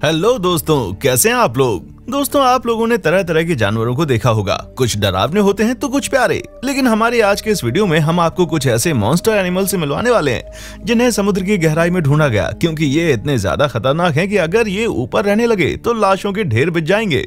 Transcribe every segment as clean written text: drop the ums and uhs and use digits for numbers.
Hello दोस्तों, कैसे हैं आप लोग। दोस्तों, आप लोगों ने तरह तरह के जानवरों को देखा होगा। कुछ डरावने होते हैं तो कुछ प्यारे। लेकिन हमारे आज के इस वीडियो में हम आपको कुछ ऐसे मॉन्स्टर एनिमल से मिलवाने वाले हैं जिन्हें समुद्र की गहराई में ढूंढा गया, क्योंकि ये इतने ज्यादा खतरनाक हैं कि अगर ये ऊपर रहने लगे तो लाशों के ढेर बिछ जाएंगे।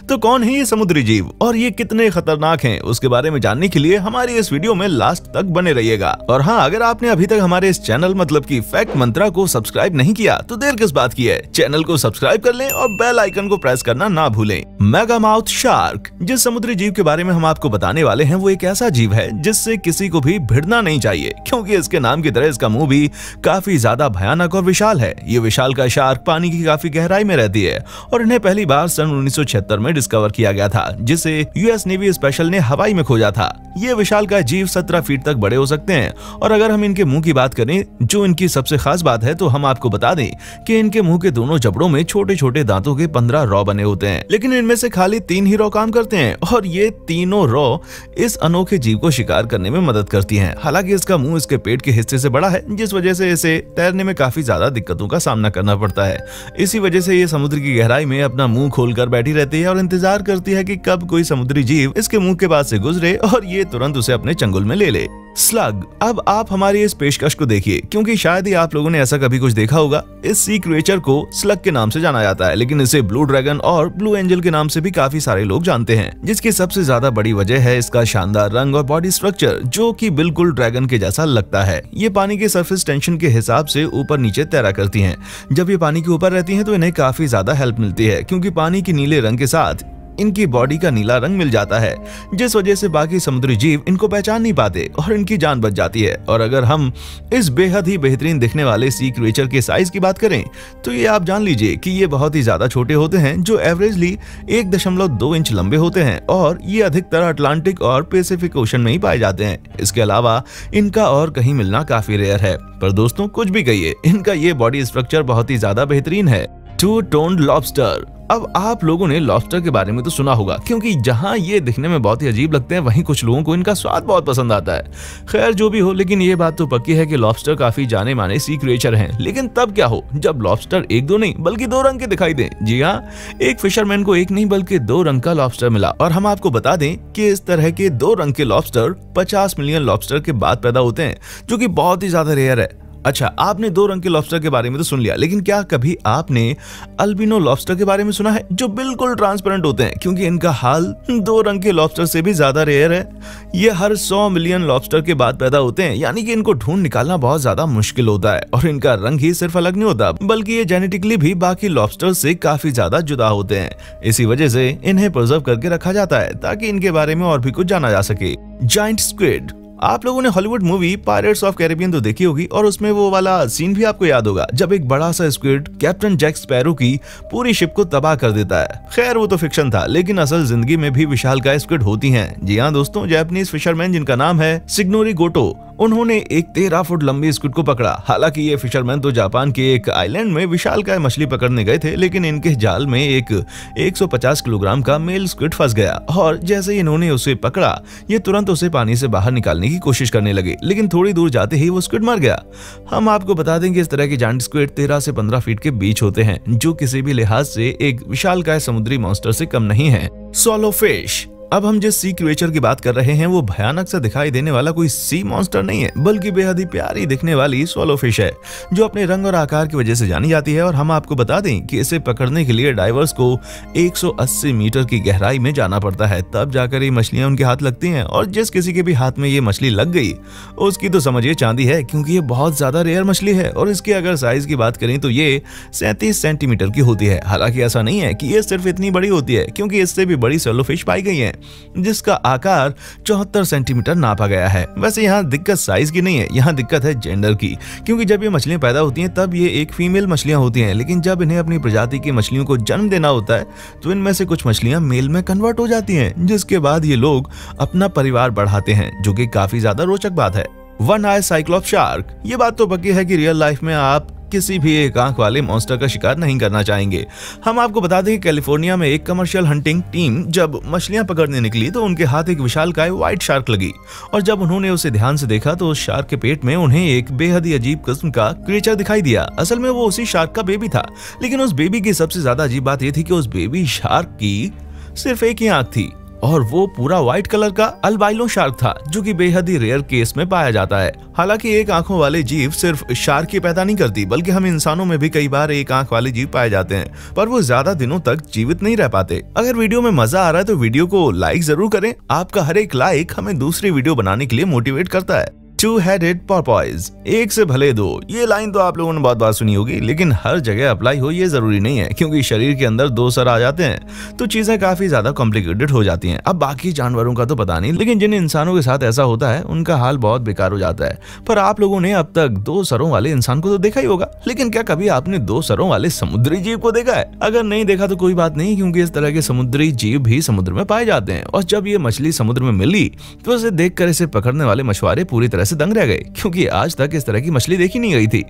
तो कौन है ये समुद्री जीव और ये कितने खतरनाक हैं, उसके बारे में जानने के लिए हमारी इस वीडियो में लास्ट तक बने रहिएगा। और हाँ, अगर आपने अभी तक हमारे इस चैनल मतलब की फैक्ट मंत्रा को सब्सक्राइब नहीं किया तो देर किस बात की है, चैनल को सब्सक्राइब कर लें और बेल आइकन को प्रेस करना ना भूलें। मेगामाउथ शार्क, जिस समुद्री जीव के बारे में हम आपको बताने वाले हैं, वो एक ऐसा जीव है जिससे किसी को भी भिड़ना नहीं चाहिए, क्योंकि इसके नाम की तरह इसका मुंह भी काफी ज्यादा भयानक और विशाल है। ये विशालकाय शार्क पानी की काफी गहराई में रहती है और इन्हें पहली बार सन 1976 में डिस्कवर किया गया था, जिसे यूएस नेवी स्पेशल ने हवाई में खोजा था। ये विशालकाय जीव 17 फीट तक बड़े हो सकते हैं। और अगर हम इनके मुंह की बात करें, जो इनकी सबसे खास बात है, तो हम आपको बता दें कि इनके मुंह के दोनों जबड़ों में छोटे छोटे दांतों के 15 रॉ बने होते हैं, लेकिन इनमें से खाली 3 ही रॉ काम करते हैं और ये तीनों रॉ इस अनोखे जीव को शिकार करने में मदद करती हैं। हालांकि इसका मुंह इसके पेट के हिस्से से बड़ा है, जिस वजह से इसे तैरने में काफी ज्यादा दिक्कतों का सामना करना पड़ता है। इसी वजह से ये समुद्र की गहराई में अपना मुंह खोलकर बैठी रहती है और इंतजार करती है कि कब कोई समुद्री जीव इसके मुंह के पास से गुजरे और ये तुरंत उसे अपने चंगुल में ले ले। स्लग, अब आप हमारी इस पेशकश को देखिए, क्योंकि शायद ही आप लोगों ने ऐसा कभी कुछ देखा होगा। इस सी क्रिएचर को स्लग के नाम से जाना जाता है, लेकिन इसे ब्लू ड्रैगन और ब्लू एंजल के नाम से भी काफी सारे लोग जानते हैं, जिसकी सबसे ज्यादा बड़ी वजह है इसका शानदार रंग और बॉडी स्ट्रक्चर, जो कि बिल्कुल ड्रैगन के जैसा लगता है। ये पानी के सरफेस टेंशन के हिसाब से ऊपर नीचे तैरा करती हैं। जब ये पानी के ऊपर रहती हैं तो इन्हें काफी ज्यादा हेल्प मिलती है, क्योंकि पानी के नीले रंग के साथ इनकी बॉडी का नीला रंग मिल जाता है, जिस वजह से बाकी समुद्री जीव इनको पहचान नहीं पाते और इनकी जान बच जाती है। और अगर हम इस बेहद ही बेहतरीन दिखने वाले सी क्रिएचर के साइज की बात करें, तो ये आप जान लीजिए कि ये बहुत ही ज्यादा छोटे होते हैं, जो एवरेजली 1.2 इंच लंबे होते हैं और ये अधिकतर अटलांटिक और पैसिफिक ओशन में ही पाए जाते हैं। इसके अलावा इनका और कहीं मिलना काफी रेयर है। पर दोस्तों, कुछ भी कहिए, इनका ये बॉडी स्ट्रक्चर बहुत ही ज्यादा बेहतरीन है। Two toned lobster. अब आप लोगों ने लॉबस्टर के बारे में तो सुना होगा, क्योंकि जहां ये दिखने में बहुत ही अजीब लगते हैं, वहीं कुछ लोगों को इनका स्वाद बहुत पसंद आता है। खैर, जो भी हो, लेकिन ये बात तो पक्की है कि लॉबस्टर काफी जाने माने सी क्रिएचर हैं। लेकिन तब क्या हो जब लॉबस्टर एक दो नहीं बल्कि 2 रंग के दिखाई दें। जी हाँ, एक फिशरमैन को एक नहीं बल्कि 2 रंग का लॉबस्टर मिला। और हम आपको बता दें कि इस तरह के 2 रंग के लॉबस्टर 50 मिलियन लॉबस्टर के बाद पैदा होते हैं, जो कि बहुत ही ज्यादा रेयर है। अच्छा, आपने 2 रंग के लॉबस्टर के बारे में तो सुन लिया, लेकिन क्या कभी आपने अल्बिनो लॉबस्टर के बारे में सुना है, जो बिल्कुल ट्रांसपेरेंट होते हैं, क्योंकि इनका हाल 2 रंग के लॉबस्टर से भी ज्यादा रेयर है। ये हर 100 मिलियन लॉबस्टर के बाद पैदा होते हैं, यानी कि इनको ढूंढ निकालना बहुत ज्यादा मुश्किल होता है। और इनका रंग ही सिर्फ अलग नहीं होता, बल्कि ये जेनेटिकली भी बाकी लॉबस्टर से काफी ज्यादा जुदा होते हैं। इसी वजह से इन्हें प्रिजर्व करके रखा जाता है, ताकि इनके बारे में और भी कुछ जाना जा सके। Giant squid. आप लोगों ने Hollywood movie pirates of Caribbean तो देखी होगी, और उसमें वो वाला सीन भी आपको याद होगा जब एक बड़ा सा स्क्विड कैप्टन जैक स्पैरो की पूरी शिप को तबाह कर देता है। खैर, वो तो फिक्शन था, लेकिन असल जिंदगी में भी विशालकाय स्क्विड होती हैं। जी हाँ दोस्तों, जापानीज फिशरमैन जिनका नाम है शिग्नोरी गोटो, उन्होंने एक 13 फुट लंबी स्क्विड को पकड़ा। हालांकि ये फिशरमैन तो जापान के एक आइलैंड में विशालकाय मछली पकड़ने गए थे, लेकिन इनके जाल में एक 150 किलोग्राम का मेल स्क्विड फंस गया और जैसे ही इन्होंने उसे पकड़ा, ये तुरंत उसे पानी से बाहर निकालने की कोशिश करने लगे, लेकिन थोड़ी दूर जाते ही वो स्क्विड मर गया। हम आपको बता दें कि इस तरह के जायंट स्क्विड 13 से 15 फीट के बीच होते हैं, जो किसी भी लिहाज से एक विशालकाय समुद्री मॉन्स्टर से कम नहीं है। Swallow fish. अब हम जिस सी क्रिएचर की बात कर रहे हैं, वो भयानक सा दिखाई देने वाला कोई सी मॉन्स्टर नहीं है, बल्कि बेहद ही प्यारी दिखने वाली स्वैलो फिश है, जो अपने रंग और आकार की वजह से जानी जाती है। और हम आपको बता दें कि इसे पकड़ने के लिए डाइवर्स को 180 मीटर की गहराई में जाना पड़ता है, तब जाकर ये मछलियां उनके हाथ लगती हैं। और जिस किसी के भी हाथ में ये मछली लग गई, उसकी तो समझिए चांदी है, क्योंकि ये बहुत ज्यादा रेयर मछली है। और इसके अगर साइज की बात करें तो ये 37 सेंटीमीटर की होती है। हालांकि ऐसा नहीं है कि ये सिर्फ इतनी बड़ी होती है, क्योंकि इससे भी बड़ी स्वैलो फिश पाई गई है, जिसका आकार 74 सेंटीमीटर नापा गया है। वैसे यहाँ दिक्कत साइज की नहीं है, यहाँ दिक्कत है जेंडर की, क्योंकि जब ये मछलियां पैदा होती हैं तब ये एक फीमेल मछलियां होती हैं, लेकिन जब इन्हें अपनी प्रजाति की मछलियों को जन्म देना होता है तो इनमें से कुछ मछलियां मेल में कन्वर्ट हो जाती हैं, जिसके बाद ये लोग अपना परिवार बढ़ाते हैं, जो कि काफी ज्यादा रोचक बात है। वन आई साइक्लोप शार्क। ये बात तो पक्की है कि रियल लाइफ में आप किसी भी एक आंख वाले मॉन्स्टर का शिकार नहीं करना चाहेंगे। हम आपको बता दें कि कैलिफोर्निया में एक कमर्शियल हंटिंग टीम जब मछलियां पकड़ने निकली तो उनके हाथ एक विशालकाय व्हाइट शार्क लगी और जब उन्होंने उसे ध्यान से देखा तो उस शार्क के पेट में उन्हें एक बेहद ही अजीब किस्म का क्रिएचर दिखाई दिया। असल में वो उसी शार्क का बेबी था, लेकिन उस बेबी की सबसे ज्यादा अजीब बात यह थी कि उस बेबी शार्क की सिर्फ एक ही आंख थी और वो पूरा व्हाइट कलर का अल्बाइनो शार्क था, जो कि बेहद ही रेयर केस में पाया जाता है। हालांकि एक आंखों वाले जीव सिर्फ शार्क ही पैदा नहीं करती, बल्कि हम इंसानों में भी कई बार एक आंख वाले जीव पाए जाते हैं, पर वो ज्यादा दिनों तक जीवित नहीं रह पाते। अगर वीडियो में मजा आ रहा है तो वीडियो को लाइक जरूर करें। आपका हर एक लाइक हमें दूसरी वीडियो बनाने के लिए मोटिवेट करता है। टू हेडेड पोर्पोइज, एक से भले दो, ये लाइन तो आप लोगों ने बहुत बार सुनी होगी, लेकिन हर जगह अप्लाई हो ये जरूरी नहीं है, क्योंकि शरीर के अंदर दो सर आ जाते हैं तो चीजें काफी ज्यादा कॉम्प्लिकेटेड हो जाती हैं। अब बाकी जानवरों का तो पता नहीं, लेकिन जिन इंसानों के साथ ऐसा होता है उनका हाल बहुत बेकार हो जाता है। पर आप लोगों ने अब तक दो सरों वाले इंसान को तो देखा ही होगा, लेकिन क्या कभी आपने दो सरों वाले समुद्री जीव को देखा है? अगर नहीं देखा तो कोई बात नहीं, क्योंकि इस तरह के समुद्री जीव भी समुद्र में पाए जाते हैं। और जब ये मछली समुद्र में मिली तो इसे देखकर इसे पकड़ने वाले मछुआरे पूरी तरह से दंग रह गए, क्योंकि आज तक इस तरह की मछली देखी नहीं गई थी।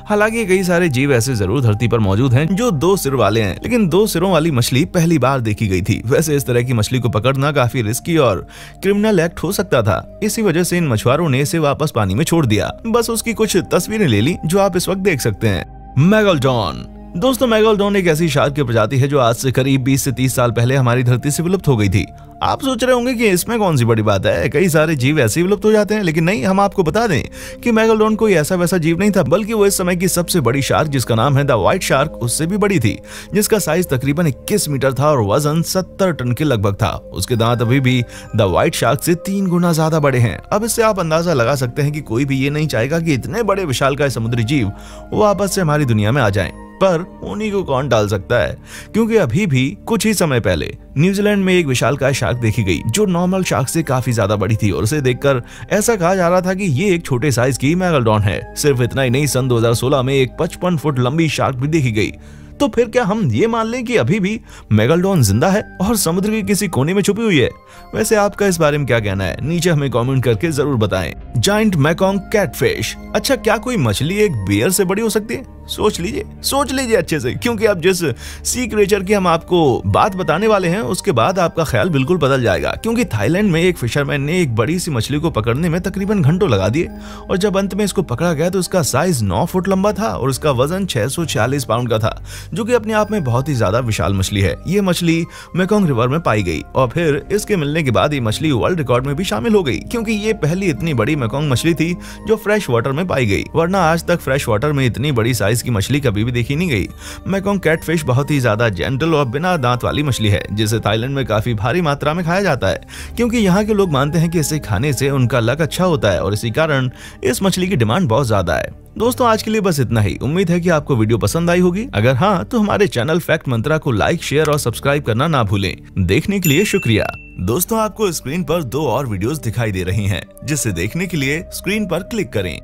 हालांकि कई सारे जीव ऐसे जरूर धरती पर मौजूद हैं जो दो सिर वाले हैं, लेकिन दो सिरों वाली मछली पहली बार देखी गई थी। वैसे इस तरह की मछली को पकड़ना काफी रिस्की और क्रिमिनल एक्ट हो सकता था। इसी वजह से इन मछुआरों ने इसे वापस पानी में छोड़ दिया। बस उसकी कुछ तस्वीरें ले ली जो आप इस वक्त देख सकते हैं। मेगालोडॉन, दोस्तों मेगालोडॉन एक ऐसी शार्क की प्रजाति है जो आज से करीब 20 से 30 साल पहले हमारी धरती से विलुप्त हो गई थी। आप सोच रहे होंगे कि इसमें कौन सी बड़ी बात है, कई सारे जीव ऐसे ही विलुप्त हो जाते हैं, लेकिन नहीं, हम आपको बता दें कि मेगालोडॉन कोई ऐसा वैसा जीव नहीं था, बल्कि वो इस समय की सबसे बड़ी शार्क जिसका नाम है द व्हाइट शार्क उससे भी बड़ी थी, जिसका साइज तकरीबन 21 मीटर था और वजन 70 टन के लगभग था। उसके दांत अभी भी द व्हाइट शार्क से 3 गुना ज्यादा बड़े हैं। अब इससे आप अंदाजा लगा सकते हैं कि कोई भी ये नहीं चाहेगा कि इतने बड़े विशालकाय समुद्री जीव वापस से हमारी दुनिया में आ जाएं। पर उन्हीं को कौन डाल सकता है, क्योंकि अभी भी कुछ ही समय पहले न्यूजीलैंड में एक विशालकाय शार्क देखी गई जो नॉर्मल शार्क से काफी ज्यादा बड़ी थी और उसे देखकर ऐसा कहा जा रहा था कि ये एक छोटे साइज की मेगालोडॉन है। सिर्फ इतना ही नहीं, सन 2016 में एक 55 फुट लंबी शार्क भी देखी गई। तो फिर क्या हम ये मान लें कि अभी भी मेगालोडॉन जिंदा है और समुद्र के किसी कोने में छुपी हुई है? वैसे आपका इस बारे में क्या कहना है, नीचे हमें कमेंट करके जरूर बताएं। जायंट मेकॉन्ग कैटफिश, अच्छा क्या कोई मछली एक बियर से बड़ी हो सकती है? सोच लीजिए अच्छे से, क्योंकि अब जिस सी क्रिएचर की हम आपको बात बताने वाले हैं उसके बाद आपका ख्याल बिल्कुल बदल जाएगा। क्योंकि थाईलैंड में एक फिशरमैन ने एक बड़ी सी मछली को पकड़ने में तकरीबन घंटों लगा दिए और जब अंत में इसको पकड़ा गया तो इसका साइज 9 फुट लंबा था और इसका वजन 646 पाउंड का था, जो कि अपने आप में बहुत ही ज्यादा विशाल मछली है। ये मछली मेकॉन्ग रिवर में पाई गई और फिर इसके मिलने के बाद ये मछली वर्ल्ड रिकॉर्ड में भी शामिल हो गई, क्योंकि ये पहली इतनी बड़ी मेकॉन्ग मछली थी जो फ्रेश वाटर में पाई गई, वरना आज तक फ्रेश वाटर में इतनी बड़ी साइज की मछली कभी भी देखी नहीं गई। मेकॉन्ग कैटफिश बहुत ही ज्यादा जेंटल और बिना दांत वाली मछली है, जिसे थाईलैंड में काफी भारी मात्रा में खाया जाता है, क्योंकि यहाँ के लोग मानते हैं कि इसे खाने से उनका लक अच्छा होता है और इसी कारण इस मछली की डिमांड बहुत ज्यादा है। दोस्तों आज के लिए बस इतना ही। उम्मीद है कि आपको वीडियो पसंद आई होगी। अगर हाँ तो हमारे चैनल फैक्ट मंत्रा को लाइक, शेयर और सब्सक्राइब करना ना भूलें। देखने के लिए शुक्रिया। दोस्तों आपको स्क्रीन पर 2 और वीडियोस दिखाई दे रही हैं, जिसे देखने के लिए स्क्रीन पर क्लिक करें।